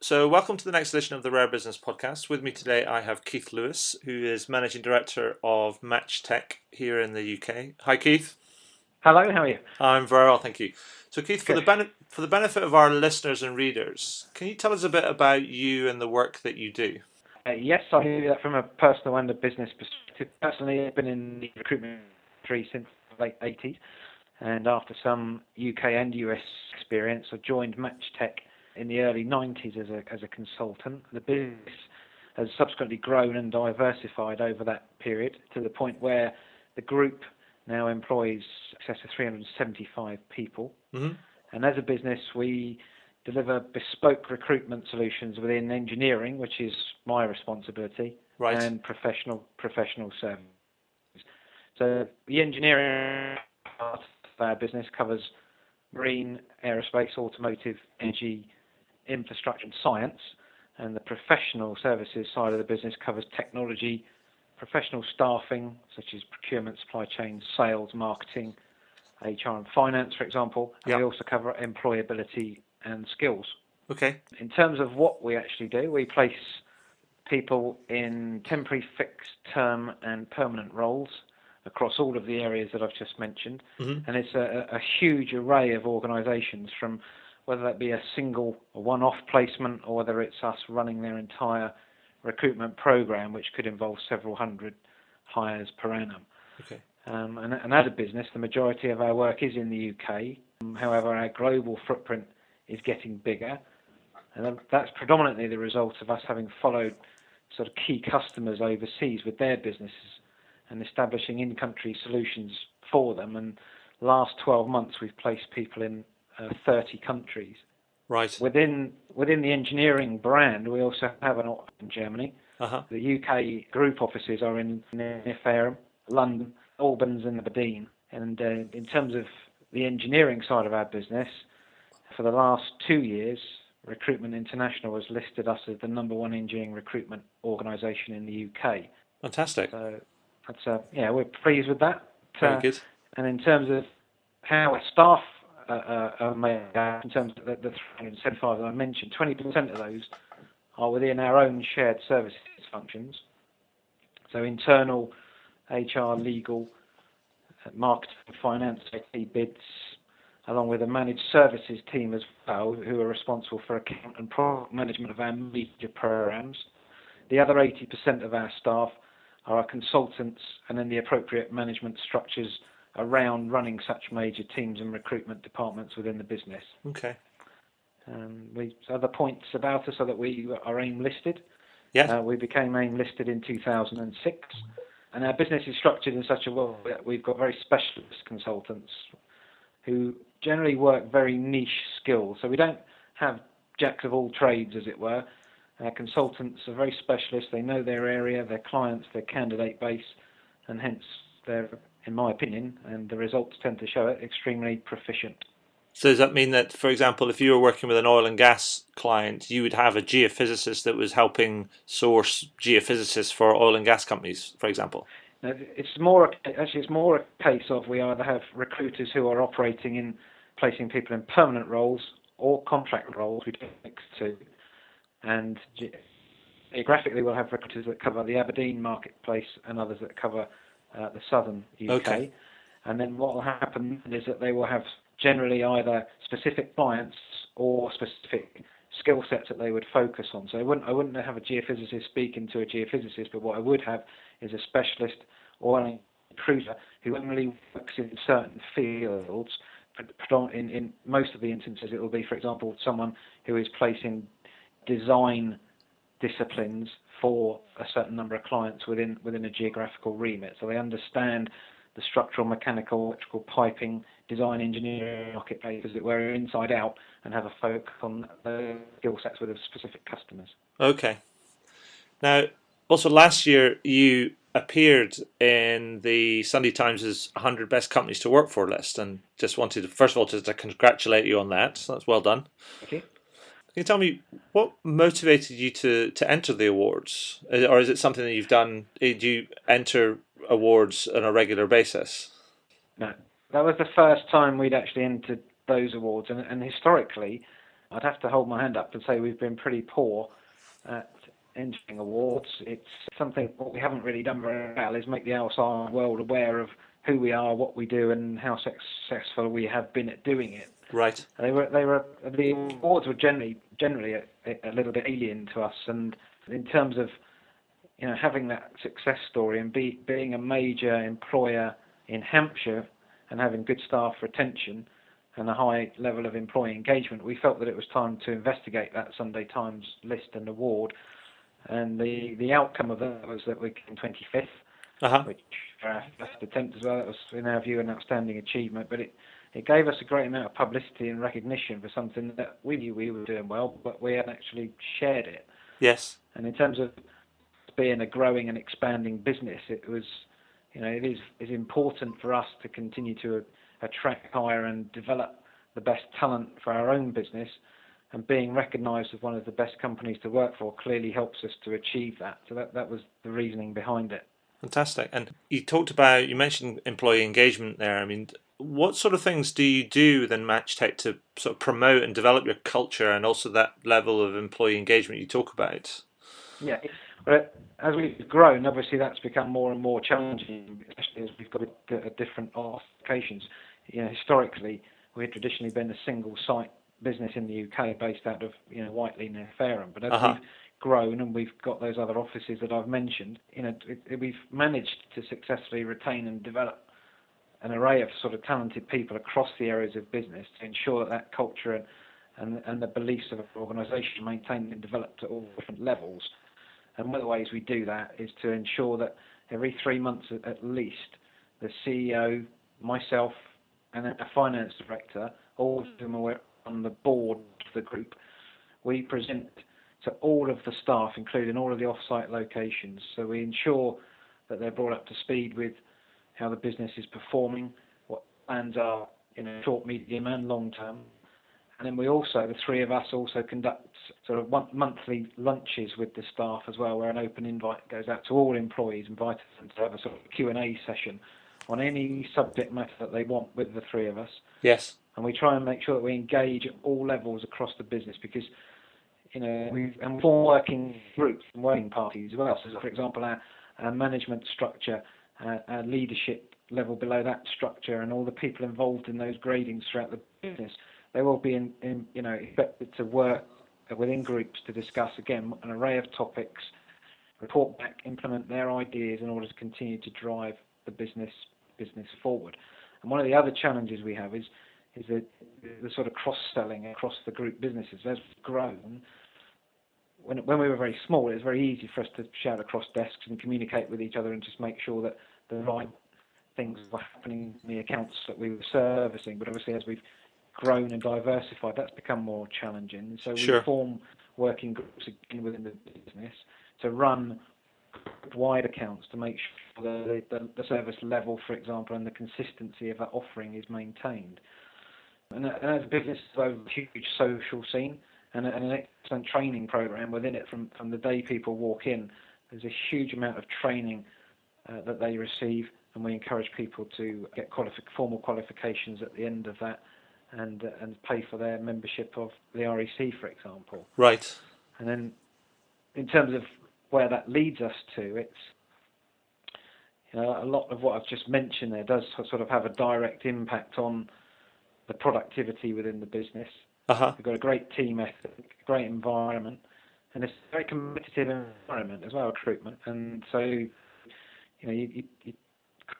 So welcome to the next edition of the Rare Business Podcast. With me today I have Keith Lewis, who is Managing Director of Match Tech here in the UK. Hi Keith. Hello, how are you? I'm very well, thank you. So Keith, for Good. the benefit of our listeners and readers, can you tell us a bit about you and the work that you do? Yes, I do that from a personal and a business perspective. Personally, I've been in the recruitment industry since the late 80s, and after some UK and US experience, I joined Match Tech in the early 90s as a consultant. The business has subsequently grown and diversified over that period to the point where the group now employs excess of 375 people. Mm-hmm. And as a business, we deliver bespoke recruitment solutions within engineering, which is my responsibility, Right. and professional services. So the engineering part of our business covers marine, aerospace, automotive, energy, infrastructure and science, and the professional services side of the business covers technology, professional staffing such as procurement, supply chain, sales, marketing, HR and finance, for example, and we also cover employability and skills. Okay. In terms of what we actually do, we place people in temporary, fixed term and permanent roles across all of the areas that I've just mentioned. Mm-hmm. And it's a huge array of organisations, from whether that be a single or one-off placement or whether it's us running their entire recruitment program, which could involve several hundred hires per annum. Okay. And as a business, the majority of our work is in the UK. However, our global footprint is getting bigger, and that's predominantly the result of us having followed sort of key customers overseas with their businesses and establishing in-country solutions for them. And last 12 months, we've placed people in 30 countries. Right. Within the engineering brand, we also have an office in Germany. Uh-huh. The UK group offices are in Fareham, London, Albans and Aberdeen. And in terms of the engineering side of our business, for the last 2 years, Recruitment International has listed us as the #1 engineering recruitment organisation in the UK. Fantastic. So that's we're pleased with that. Very good. And in terms of how our staff are made out, in terms of the 375 that I mentioned, 20% of those are within our own shared services functions. So internal, HR, legal, marketing, finance, IT, bids, along with a managed services team as well, who are responsible for account and product management of our major programs. The other 80% of our staff are our consultants and then the appropriate management structures around running such major teams and recruitment departments within the business. Okay. Other points about us are that we are AIM listed. Yeah. We became AIM listed in 2006, and our business is structured in such a way that we've got very specialist consultants who generally work very niche skills. So we don't have jacks of all trades, as it were. Our consultants are very specialist. They know their area, their clients, their candidate base, and hence they're, in my opinion, and the results tend to show it, extremely proficient. So does that mean that, for example, if you were working with an oil and gas client, you would have a geophysicist that was helping source geophysicists for oil and gas companies, for example? Now, it's more a case of we either have recruiters who are operating in placing people in permanent roles or contract roles. We do mix two, and geographically we'll have recruiters that cover the Aberdeen marketplace and others that cover the southern UK. Okay. And then what will happen is that they will have generally either specific clients or specific skill sets that they would focus on. So I wouldn't have a geophysicist speaking to a geophysicist, but what I would have is a specialist oil and recruiter who only works in certain fields. In most of the instances, it will be, for example, someone who is placing design disciplines for a certain number of clients within a geographical remit. So they understand the structural, mechanical, electrical, piping, design, engineering marketplace, as it were, inside out, and have a focus on the skill sets with specific customers. Okay. Now, also last year you appeared in the Sunday Times' 100 Best Companies to Work For list, and just wanted to, first of all, just to congratulate you on that. So that's well done. Thank you. Can you tell me what motivated you to enter the awards? Or is it something that you've done? Do you enter awards on a regular basis? No, that was the first time we'd actually entered those awards, and historically I'd have to hold my hand up and say we've been pretty poor at entering awards. It's something what we haven't really done very well is make the outside world aware of who we are, what we do, and how successful we have been at doing it. Right. The awards were generally a little bit alien to us, and in terms of having that success story and being a major employer in Hampshire and having good staff retention and a high level of employee engagement, we felt that it was time to investigate that Sunday Times list and award. And the outcome of that was that we came 25th, which for our first attempt as well, it was in our view an outstanding achievement. But it gave us a great amount of publicity and recognition for something that we knew we were doing well, but we hadn't actually shared it. Yes. And in terms of being a growing and expanding business, it was, it is important for us to continue to attract, hire, and develop the best talent for our own business. And being recognised as one of the best companies to work for clearly helps us to achieve that. So that was the reasoning behind it. Fantastic. And you mentioned employee engagement there. I mean, what sort of things do you do within MatchTech to sort of promote and develop your culture and also that level of employee engagement you talk about? Yeah, but as we've grown, obviously that's become more and more challenging, especially as we've got different applications. Historically, we had traditionally been a single site business in the UK based out of Whiteley near Fareham, but as we've grown and we've got those other offices that I've mentioned, we've managed to successfully retain and develop an array of sort of talented people across the areas of business to ensure that culture and the beliefs of an organisation maintained and developed at all different levels. And one of the ways we do that is to ensure that every 3 months at least, the CEO, myself, and a finance director, all of whom are on the board of the group, we present to all of the staff, including all of the off-site locations. So we ensure that they're brought up to speed with how the business is performing, what plans are short, medium, and long term. And then we also, the three of us, also conduct sort of monthly lunches with the staff as well, where an open invite goes out to all employees, inviting them to have a sort of Q&A session on any subject matter that they want with the three of us. Yes. And we try and make sure that we engage at all levels across the business because, we form working groups and working parties as well. So, for example, our management structure, our leadership level below that structure, and all the people involved in those gradings throughout the business, they will be expected to work within groups to discuss, again, an array of topics, report back, implement their ideas in order to continue to drive the business forward. And one of the other challenges we have is the sort of cross-selling across the group businesses. As we've grown, when we were very small, it was very easy for us to shout across desks and communicate with each other and just make sure that the right things were happening in the accounts that we were servicing. But obviously, as we've grown and diversified, that's become more challenging. So we form working groups again within the business to run wide accounts to make sure that the service level, for example, and the consistency of that offering is maintained. And as a business, there's a huge social scene and an excellent training program within it from the day people walk in. There's a huge amount of training that they receive, and we encourage people to get formal qualifications at the end of that and pay for their membership of the REC, for example. Right. And then in terms of where that leads us to, it's a lot of what I've just mentioned there does sort of have a direct impact on the productivity within the business. We've got a great team ethic, great environment, and it's a very competitive environment as well, recruitment. And so,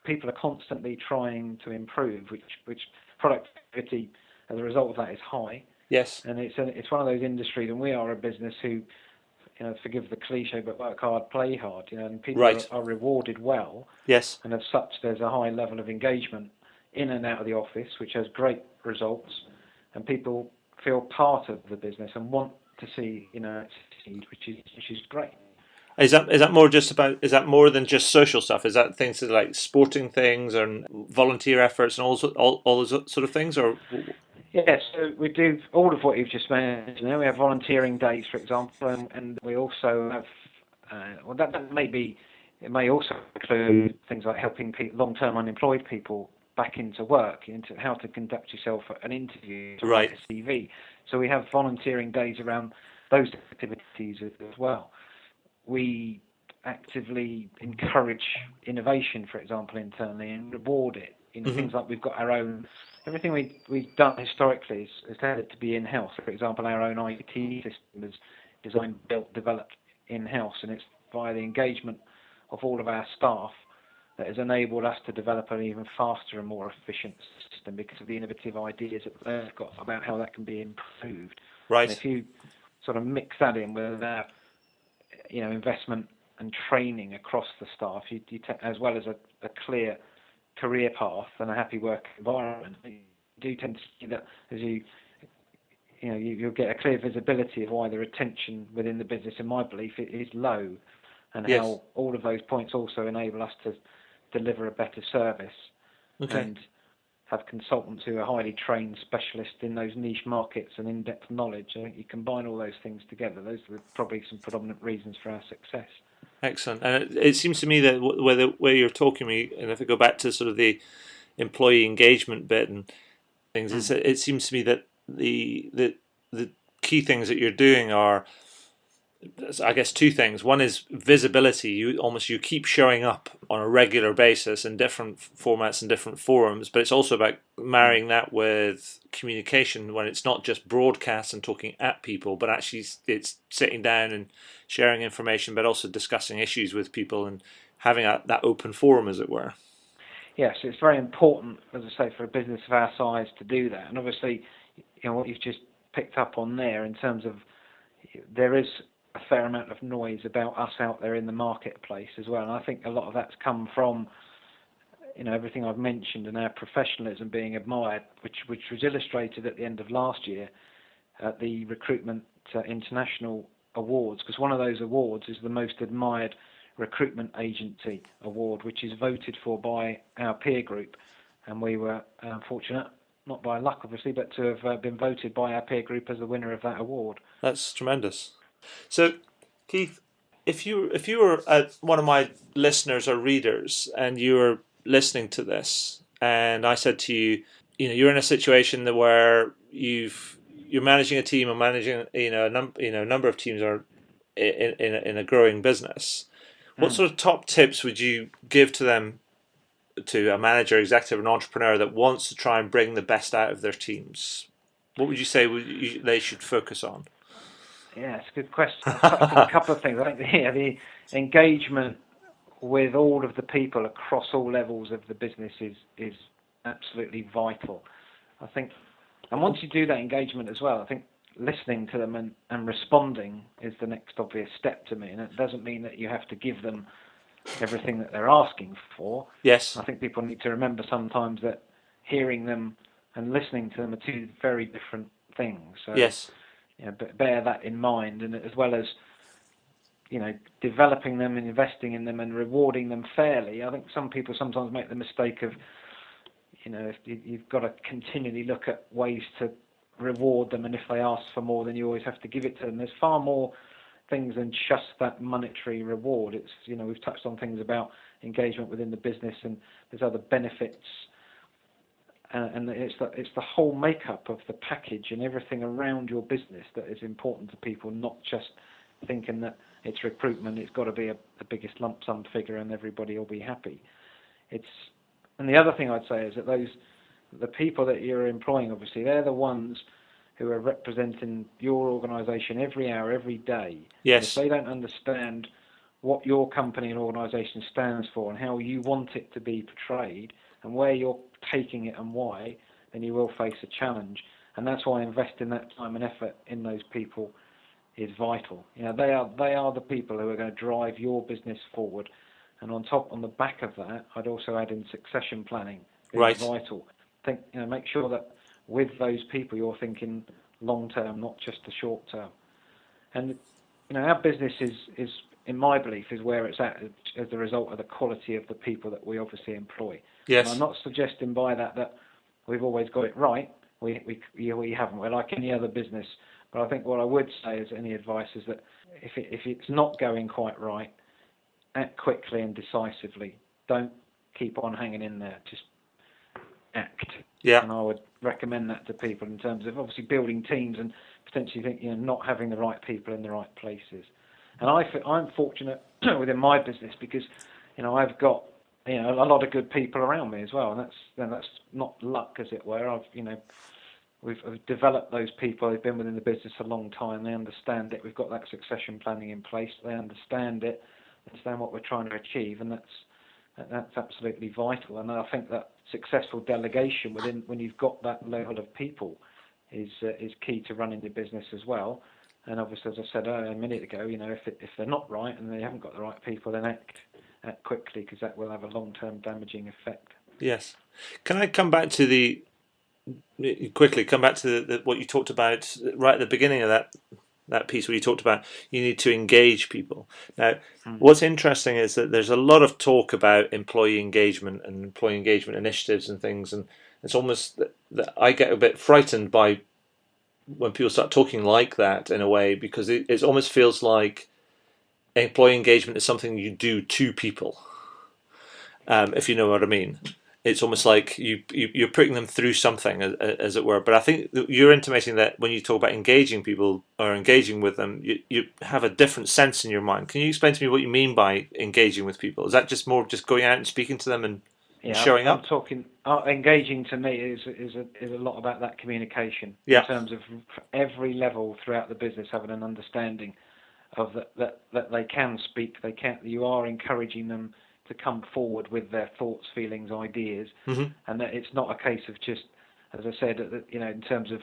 people are constantly trying to improve, which productivity as a result of that is high. Yes. And it's one of those industries, and we are a business who, forgive the cliche, but work hard, play hard. And people are rewarded well. Yes. And as such, there's a high level of engagement in and out of the office, which has great results, and people feel part of the business and want to see it succeed, which is great. Is that more just about? Is that more than just social stuff? Is that things like sporting things and volunteer efforts and all those sort of things, or? Yes, so we do all of what you've just mentioned. We have volunteering days, for example, and we also have. It may also include things like helping long-term unemployed people back into work, into how to conduct yourself at an interview, to Right. write a CV. So we have volunteering days around those activities as well. We actively encourage innovation, for example, internally, and reward it. Things like we've got our own, everything we've done historically has tended to be in-house. For example, our own IT system is designed, built, developed in-house, and it's via the engagement of all of our staff that has enabled us to develop an even faster and more efficient system because of the innovative ideas that they've got about how that can be improved. Right. And if you sort of mix that in with our, investment and training across the staff, you as well as a clear career path and a happy work environment, you do tend to see that as you'll get a clear visibility of why the retention within the business, in my belief, is low, and how all of those points also enable us to deliver a better service and have consultants who are highly trained specialists in those niche markets and in-depth knowledge. I think you combine all those things together. Those are probably some predominant reasons for our success. Excellent. And it seems to me that where you're talking to me, and if I go back to sort of the employee engagement bit and things, it seems to me that the key things that you're doing are, I guess, two things. One is visibility. You keep showing up on a regular basis in different formats and different forums, but it's also about marrying that with communication when it's not just broadcast and talking at people, but actually it's sitting down and sharing information, but also discussing issues with people and having that open forum, as it were. Yes, it's very important, as I say, for a business of our size to do that. And obviously, what you've just picked up on there in terms of there is a fair amount of noise about us out there in the marketplace as well. And I think a lot of that's come from, everything I've mentioned and our professionalism being admired, which was illustrated at the end of last year at the Recruitment International Awards, because one of those awards is the most admired recruitment agency award, which is voted for by our peer group. And we were fortunate, not by luck obviously, but to have been voted by our peer group as the winner of that award. That's tremendous. So, Keith, if you were one of my listeners or readers and you were listening to this, and I said to you, you're in a situation where you're managing a team or managing a number of teams are in a growing business. What sort of top tips would you give to them, to a manager, executive, an entrepreneur that wants to try and bring the best out of their teams? What would you say they should focus on? Yeah, it's a good question. I'll touch on a couple of things. I think the engagement with all of the people across all levels of the business is absolutely vital. I think, and once you do that engagement as well, I think listening to them and responding is the next obvious step to me. And it doesn't mean that you have to give them everything that they're asking for. Yes. I think people need to remember sometimes that hearing them and listening to them are two very different things. So, yes. But bear that in mind, and as well as developing them and investing in them and rewarding them fairly. I think some people sometimes make the mistake of, if you've got to continually look at ways to reward them, and if they ask for more, then you always have to give it to them. There's far more things than just that monetary reward. It's we've touched on things about engagement within the business, and there's other benefits. And it's the whole makeup of the package and everything around your business that is important to people, not just thinking that it's recruitment, it's got to be the biggest lump sum figure and everybody will be happy. And the other thing I'd say is that the people that you're employing, obviously, they're the ones who are representing your organisation every hour, every day. Yes. And if they don't understand what your company and organisation stands for and how you want it to be portrayed and where you're taking it and why, then you will face a challenge. And that's why investing that time and effort in those people is vital. They are the people who are going to drive your business forward. And on the back of that, I'd also add in succession planning. It's vital. Make sure that with those people you're thinking long term, not just the short term. And our business is in my belief, is where it's at as a result of the quality of the people that we obviously employ. Yes. And I'm not suggesting by that we've always got it right. We haven't. We're like any other business. But I think what I would say as any advice is that if it's not going quite right, act quickly and decisively. Don't keep on hanging in there. Just act. Yeah. And I would recommend that to people in terms of obviously building teams and potentially not having the right people in the right places. And I'm fortunate within my business because I've got a lot of good people around me as well, and that's not luck, as it were. We've developed those people. They've been within the business a long time. They understand it. We've got that succession planning in place. They understand it, understand what we're trying to achieve, and that's absolutely vital. And I think that successful delegation when you've got that level of people is key to running the business as well. And obviously, as I said a minute ago, if they're not right and they haven't got the right people, then act quickly, because that will have a long-term damaging effect. Yes. Can I come back to quickly come back to what you talked about right at the beginning of that piece, where you talked about you need to engage people. Now, what's interesting is that there's a lot of talk about employee engagement and employee engagement initiatives and things, and it's almost that I get a bit frightened by when people start talking like that in a way, because it almost feels like employee engagement is something you do to people, if you know what I mean. It's almost like you're putting them through something, as it were. But I think you're intimating that when you talk about engaging people or engaging with them, you have a different sense in your mind. Can you explain to me what you mean by engaging with people? Is that just more just going out and speaking to them and showing up? I'm talking. Engaging to me is a lot about that communication, Yeah. in terms of every level throughout the business having an understanding of that they can speak. You are encouraging them to come forward with their thoughts, feelings, ideas, and that it's not a case of just, as I said, in terms of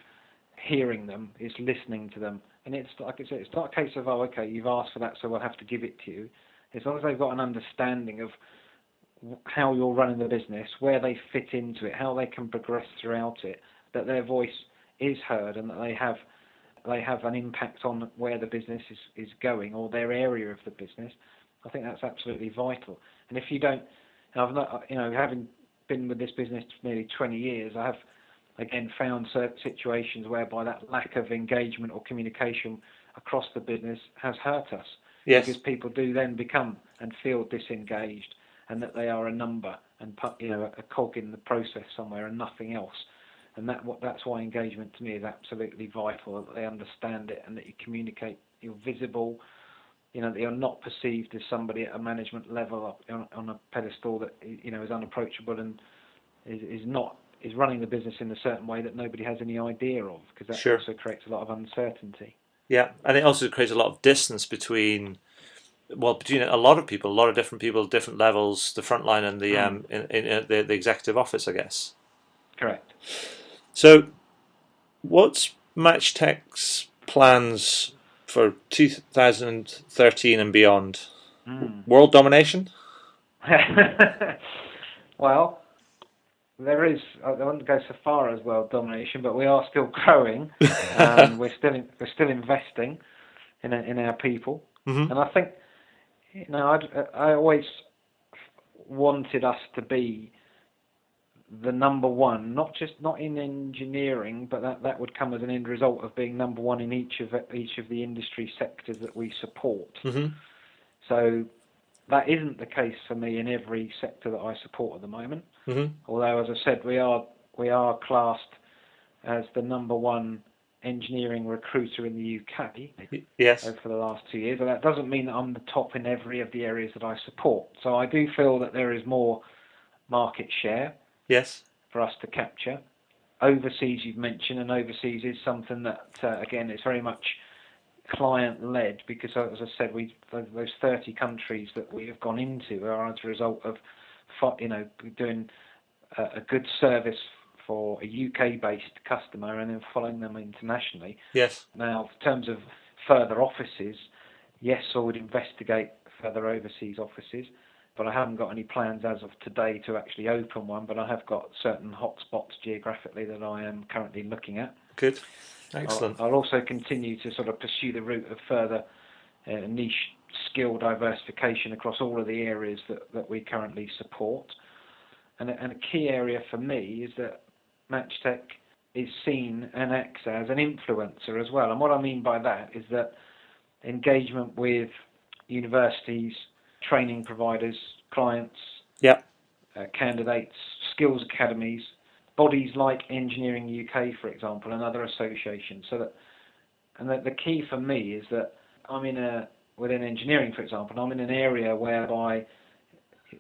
hearing them, it's listening to them. And it's like I said, it's not a case of, oh, okay, you've asked for that, so we'll have to give it to you. As long as they've got an understanding of how you're running the business, where they fit into it, how they can progress throughout it, that their voice is heard, and that they have an impact on where the business is going, or their area of the business. I think that's absolutely vital. And if you don't, I've not, having been with this business for nearly 20 years, I have again found certain situations whereby that lack of engagement or communication across the business has hurt us. Yes. Because people do then become and feel disengaged, and that they are a number and a cog in the process somewhere and nothing else. And that's why engagement to me is absolutely vital, that they understand it and that you communicate, you're visible, that you're not perceived as somebody at a management level on a pedestal that is unapproachable and is running the business in a certain way that nobody has any idea of, because that also creates a lot of uncertainty. Yeah, and it also creates a lot of distance between a lot of people, a lot of different people, different levels, the front line and the in the executive office, I guess. Correct. So, what's MatchTech's plans for 2013 and beyond? World domination? Well, there is. I wouldn't go so far as world domination, but we are still growing, and we're still investing in our people, and I think I always wanted us to be the number one, not in engineering, but that would come as an end result of being number one in each of the industry sectors that we support. So that isn't the case for me in every sector that I support at the moment. Although, as I said, we are classed as the number one engineering recruiter in the UK. Yes. For the last 2 years, but that doesn't mean that I'm the top in every of the areas that I support. So I do feel that there is more market share. Yes. For us to capture. Overseas, you've mentioned, and overseas is something that, again, it's very much client-led, because, as I said, those 30 countries that we have gone into are as a result of, doing a good service for a UK-based customer and then following them internationally. Yes. Now, in terms of further offices, yes, I would investigate further overseas offices, but I haven't got any plans as of today to actually open one, but I have got certain hotspots geographically that I am currently looking at. Good. Excellent. I'll also continue to sort of pursue the route of further niche skill diversification across all of the areas that we currently support. And a key area for me is that MatchTech is seen and acts as an influencer as well. And what I mean by that is that engagement with universities, training providers, clients, candidates, skills academies, bodies like Engineering UK, for example, and other associations. The key for me is that within engineering, for example, I'm in an area whereby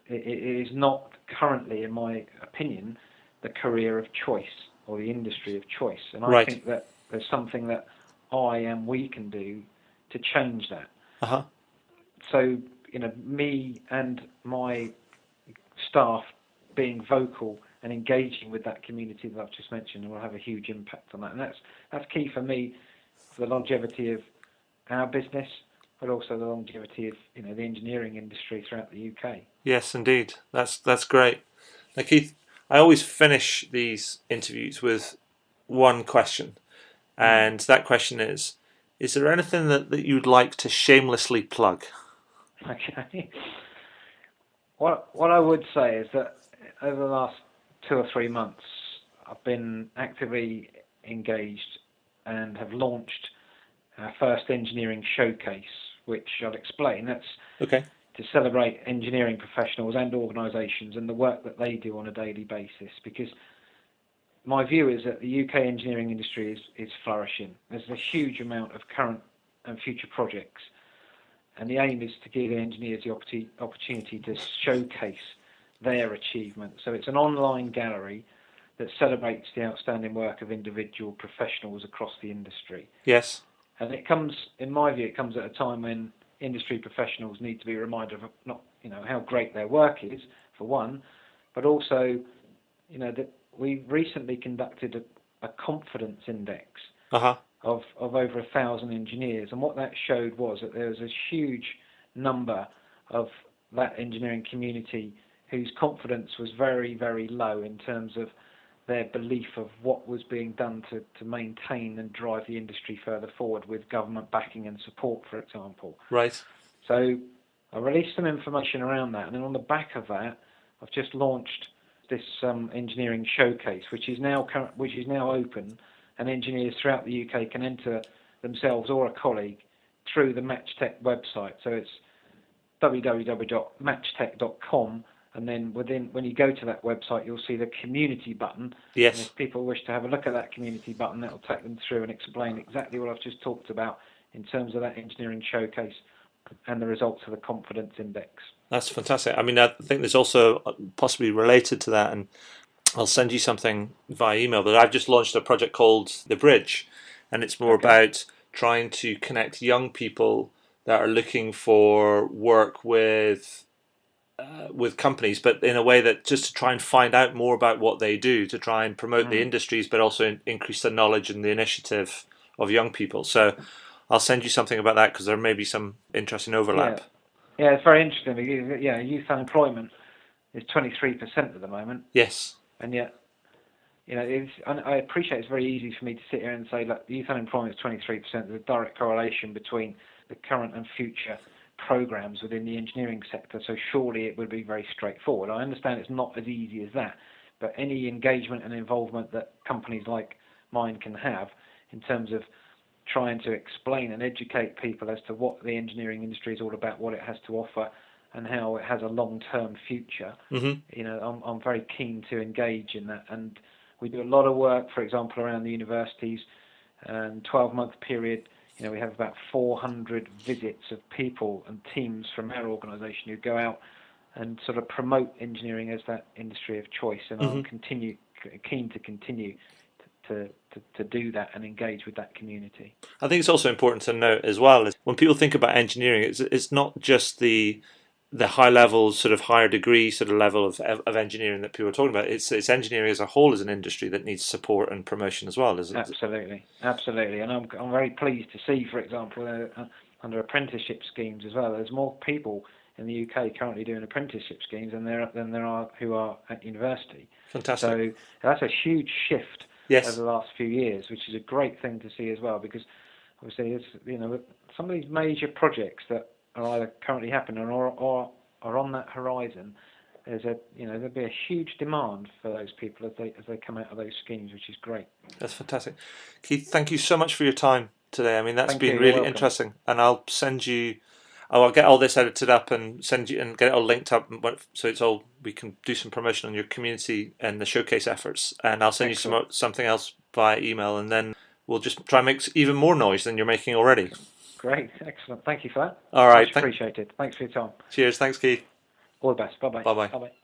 it is not currently, in my opinion, the career of choice or the industry of choice. And I Right. think that there's something that we can do to change that. Uh-huh. So, me and my staff being vocal and engaging with that community that I've just mentioned will have a huge impact on that. And that's key for me, for the longevity of our business, but also the longevity of the engineering industry throughout the UK. Yes, indeed. That's great. Now, Keith, I always finish these interviews with one question, and that question is there anything that you'd like to shamelessly plug? Okay. What I would say is that over the last 2 or 3 months, I've been actively engaged and have launched our first engineering showcase, which I'll explain. That's Okay. to celebrate engineering professionals and organisations and the work that they do on a daily basis. Because my view is that the UK engineering industry is flourishing. There's a huge amount of current and future projects, and the aim is to give engineers the opportunity to showcase their achievements. So it's an online gallery that celebrates the outstanding work of individual professionals across the industry. Yes. And it comes, in my view, it comes at a time when industry professionals need to be reminded of not, how great their work is, for one, but also, that we recently conducted a confidence index Uh-huh. of over 1,000 engineers, and what that showed was that there was a huge number of that engineering community whose confidence was very, very low in terms of their belief of what was being done to maintain and drive the industry further forward with government backing and support, for example. Right. So I released some information around that, and then on the back of that, I've just launched this engineering showcase, which is now open, and engineers throughout the UK can enter themselves or a colleague through the MatchTech website. So it's www.matchtech.com, and then when you go to that website, you'll see the community button. Yes. And if people wish to have a look at that community button, that will take them through and explain exactly what I've just talked about in terms of that engineering showcase and the results of the confidence index. That's fantastic. I mean, I think there's also possibly related to that, and I'll send you something via email, but I've just launched a project called The Bridge, and it's more about trying to connect young people that are looking for work with companies, but in a way that just to try and find out more about what they do, to try and promote the industries, but also increase the knowledge and the initiative of young people. So I'll send you something about that, because there may be some interesting overlap. Yeah, it's very interesting. Because, youth unemployment is 23% at the moment. Yes. And yet, I appreciate it's very easy for me to sit here and say, look, youth unemployment is 23%. There's a direct correlation between the current and future programs within the engineering sector, so surely it would be very straightforward. I understand it's not as easy as that, but any engagement and involvement that companies like mine can have in terms of trying to explain and educate people as to what the engineering industry is all about, what it has to offer, and how it has a long-term future, I'm very keen to engage in that. And we do a lot of work, for example, around the universities, and 12-month period, we have about 400 visits of people and teams from our organisation who go out and sort of promote engineering as that industry of choice. And I'm keen to continue to do that and engage with that community. I think it's also important to note as well is when people think about engineering, it's not just the high level, sort of higher degree sort of level of engineering that people are talking about. It's engineering as a whole as an industry that needs support and promotion as well, isn't it? Absolutely. And I'm very pleased to see, for example, under apprenticeship schemes as well, there's more people in the UK currently doing apprenticeship schemes than there are who are at university. Fantastic. So that's a huge shift over the last few years, which is a great thing to see as well, because obviously it's, some of these major projects that are either currently happening or are on that horizon, there'll be a huge demand for those people as they come out of those schemes, which is great. That's fantastic. Keith, thank you so much for your time today. I mean, that's been really interesting, and I'll send you I'll get all this edited up and send you and get it all linked up, so it's all we can do some promotion on your community and the showcase efforts. And I'll send Excellent. you something else via email, and then we'll just try and make even more noise than you're making already. Great, excellent. Thank you for that. All right, Much appreciated. Thanks for your time. cheers. Thanks, Keith. All the best. Bye bye. Bye bye. Bye bye.